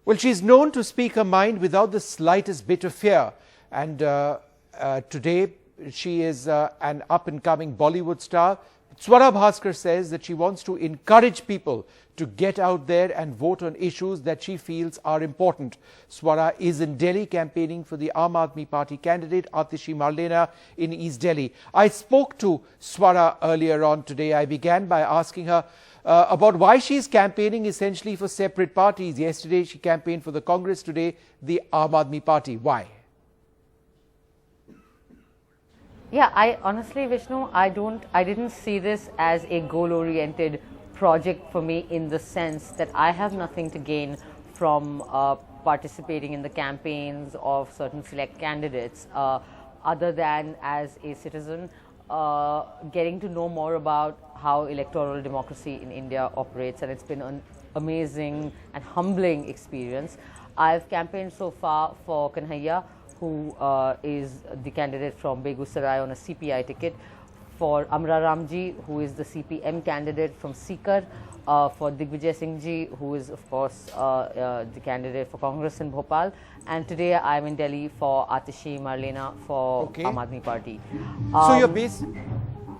Well, she's known to speak her mind without the slightest bit of fear. And today, she is an up-and-coming Bollywood star. Swara Bhaskar says that she wants to encourage people to get out there and vote on issues that she feels are important. Swara is in Delhi campaigning for the Aam Aadmi Party candidate Atishi Marlena in East Delhi. I spoke to Swara earlier on today. I began by asking her about why she's campaigning essentially for separate parties. Yesterday she campaigned for the Congress, today the Aam Aadmi Party. Why? Yeah, I honestly, Vishnu, I didn't see this as a goal-oriented project for me, in the sense that I have nothing to gain from participating in the campaigns of certain select candidates, other than as a citizen getting to know more about how electoral democracy in India operates, and it's been an amazing and humbling experience. I've campaigned so far for Kanhaiya, who is the candidate from Begusarai on a CPI ticket, for Amra Ramji, who is the CPM candidate from Sikar, for Digvijay Singh Ji, who is of course the candidate for Congress in Bhopal, and today I am in Delhi for Atishi Marlena for Aam Aadmi Party.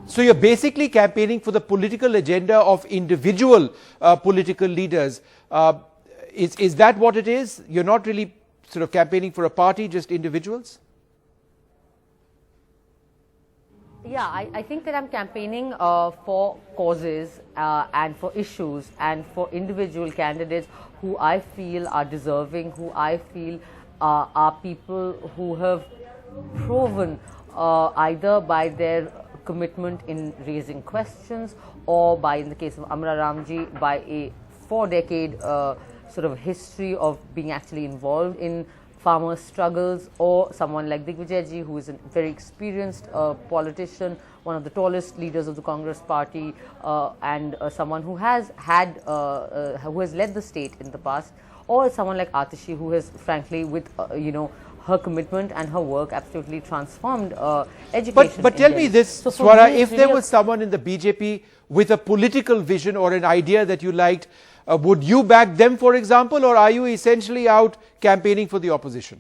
So you're basically campaigning for the political agenda of individual political leaders. Is that what it is? You're not really sort of campaigning for a party, just individuals? Yeah, I think that I'm campaigning for causes and for issues and for individual candidates who I feel are deserving, who I feel are people who have proven either by their commitment in raising questions, or by, in the case of Amra Ramji, by a 4-decade sort of history of being actually involved in farmer struggles, or someone like Digvijay Ji, who is a very experienced politician, one of the tallest leaders of the Congress party, and someone who has led the state in the past, or someone like Atishi, who has frankly, with her commitment and her work, absolutely transformed education. But tell me this, so Swara, if there was someone in the BJP with a political vision or an idea that you liked, would you back them, for example, or are you essentially out campaigning for the opposition?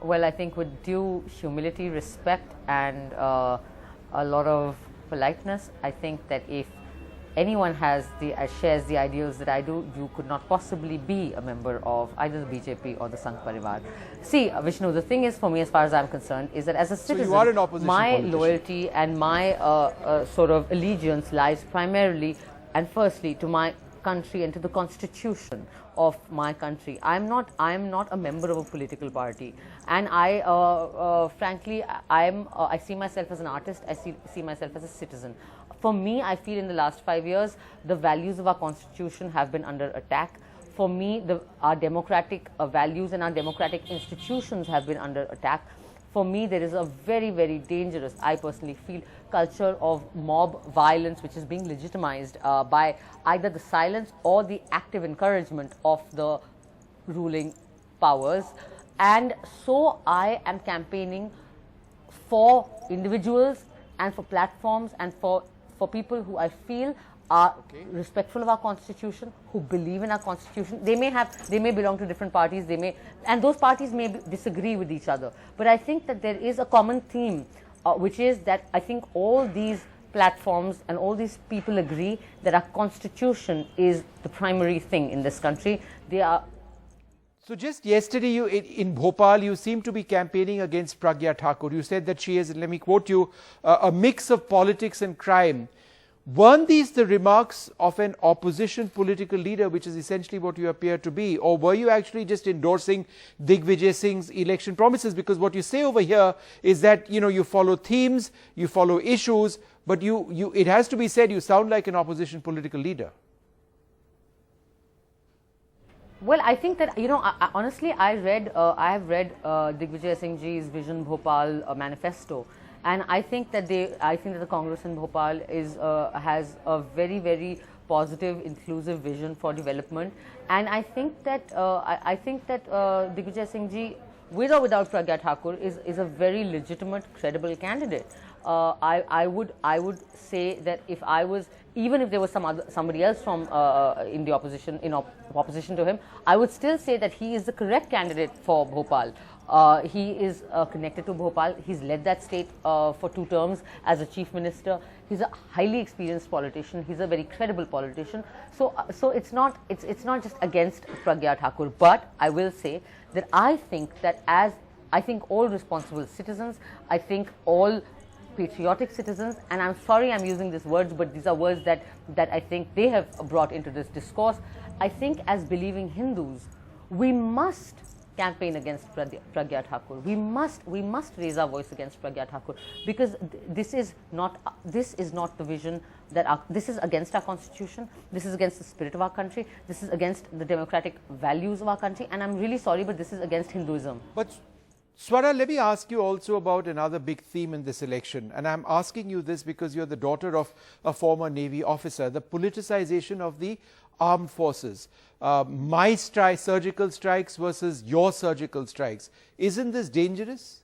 Well, I think with due humility, respect, and a lot of politeness, I think that if anyone shares the ideals that I do, you could not possibly be a member of either the BJP or the Sangh Parivar. See, Vishnu, the thing is, for me, as far as I'm concerned, is that as a citizen, so you are an opposition my politician. loyalty and my sort of allegiance lies primarily and firstly to my country and to the constitution of my country. I am not a member of a political party, and frankly, I see myself as an artist. I see myself as a citizen. For me, I feel in the last 5 years, the values of our constitution have been under attack. For me, our democratic values and our democratic institutions have been under attack. For me, there is a very, very dangerous, I personally feel, culture of mob violence which is being legitimized by either the silence or the active encouragement of the ruling powers. And so I am campaigning for individuals and for platforms and for people who I feel are respectful of our constitution, who believe in our constitution. They may belong to different parties, and those parties may disagree with each other. But I think that there is a common theme, which is that I think all these platforms and all these people agree that our constitution is the primary thing in this country. So just yesterday, in Bhopal, you seem to be campaigning against Pragya Thakur. You said that she is, let me quote you, a mix of politics and crime. Weren't these the remarks of an opposition political leader, which is essentially what you appear to be? Or were you actually just endorsing Digvijay Singh's election promises? Because what you say over here is that, you follow themes, you follow issues, but it has to be said, you sound like an opposition political leader. Well, I think that, honestly, I have read Digvijay Singh Ji's Vision Bhopal manifesto. And I think that the Congress in Bhopal has a very, very positive, inclusive vision for development. And I think that Digvijay Singh Ji, with or without Pragya Thakur, is a very legitimate, credible candidate. I would say that if I was, even if there was somebody else from in the opposition, opposition to him, I would still say that he is the correct candidate for Bhopal. He is connected to Bhopal. He's led that state for 2 terms as a chief minister. He's a highly experienced politician. He's a very credible politician. So it's not just against Pragya Thakur. But I will say that I think that I think all responsible citizens, I think all patriotic citizens, and I'm sorry I'm using these words, but these are words that I think they have brought into this discourse. I think as believing Hindus, we must campaign against Pragya Thakur. We must raise our voice against Pragya Thakur, because this is not the vision that this is against our constitution. This is against the spirit of our country. This is against the democratic values of our country. And I'm really sorry, but this is against Hinduism. But Swara, let me ask you also about another big theme in this election. And I'm asking you this because you're the daughter of a former Navy officer, the politicization of the armed forces. My surgical strikes versus your surgical strikes. Isn't this dangerous?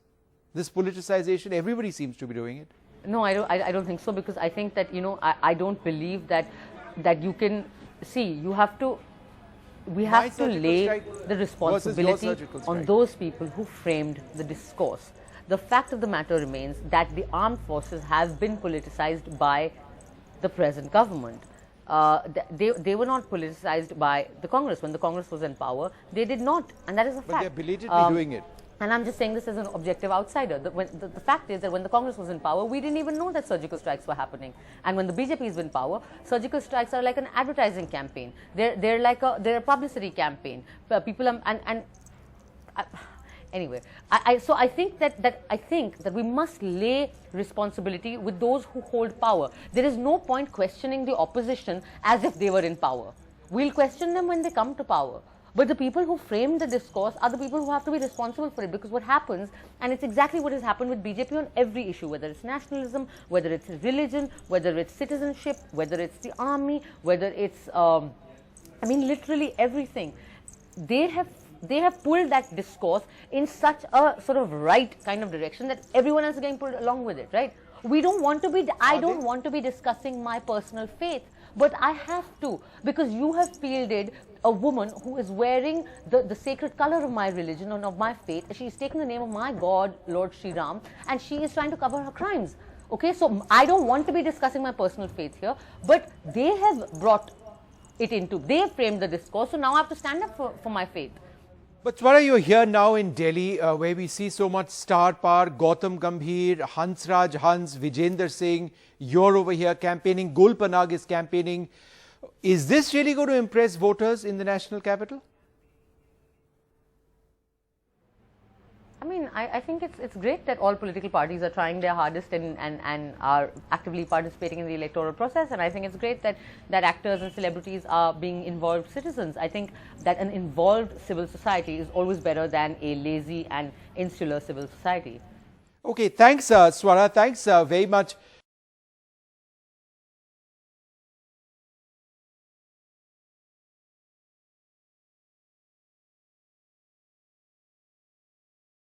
This politicization, everybody seems to be doing it. No, I don't think so, because I think that, I don't believe that you can see, you have to, we have to lay the responsibility on those people who framed the discourse. The fact of the matter remains that the armed forces have been politicized by the present government. They were not politicized by the Congress. When the Congress was in power, they did not, and that is a fact. But they're belatedly doing it. And I'm just saying this as an objective outsider. The fact is that when the Congress was in power, we didn't even know that surgical strikes were happening. And when the BJP is in power, surgical strikes are like an advertising campaign. They're a publicity campaign. People anyway, so I think that we must lay responsibility with those who hold power. There is no point questioning the opposition as if they were in power. We'll question them when they come to power. But the people who frame the discourse are the people who have to be responsible for it, because what happens, and it's exactly what has happened with BJP on every issue, whether it's nationalism, whether it's religion, whether it's citizenship, whether it's the army, whether it's, literally everything. They have pulled that discourse in such a sort of right kind of direction that everyone else is getting pulled along with it, right? We don't want to be, I don't want to be discussing my personal faith, but I have to, because you have fielded a woman who is wearing the sacred color of my religion and of my faith. She's taken the name of my God, Lord Sri Ram, and she is trying to cover her crimes. Okay, so I don't want to be discussing my personal faith here, but they have brought it into, they have framed the discourse, so now I have to stand up for my faith. But Swara, you're here now in Delhi, where we see so much star power. Gautam Gambhir, Hansraj Hans, Vijender Singh, you're over here campaigning, Gul Panag is campaigning. Is this really going to impress voters in the national capital? I think it's great that all political parties are trying their hardest and are actively participating in the electoral process, and I think it's great that actors and celebrities are being involved citizens. I think that an involved civil society is always better than a lazy and insular civil society. Okay, thanks Swara, thanks very much.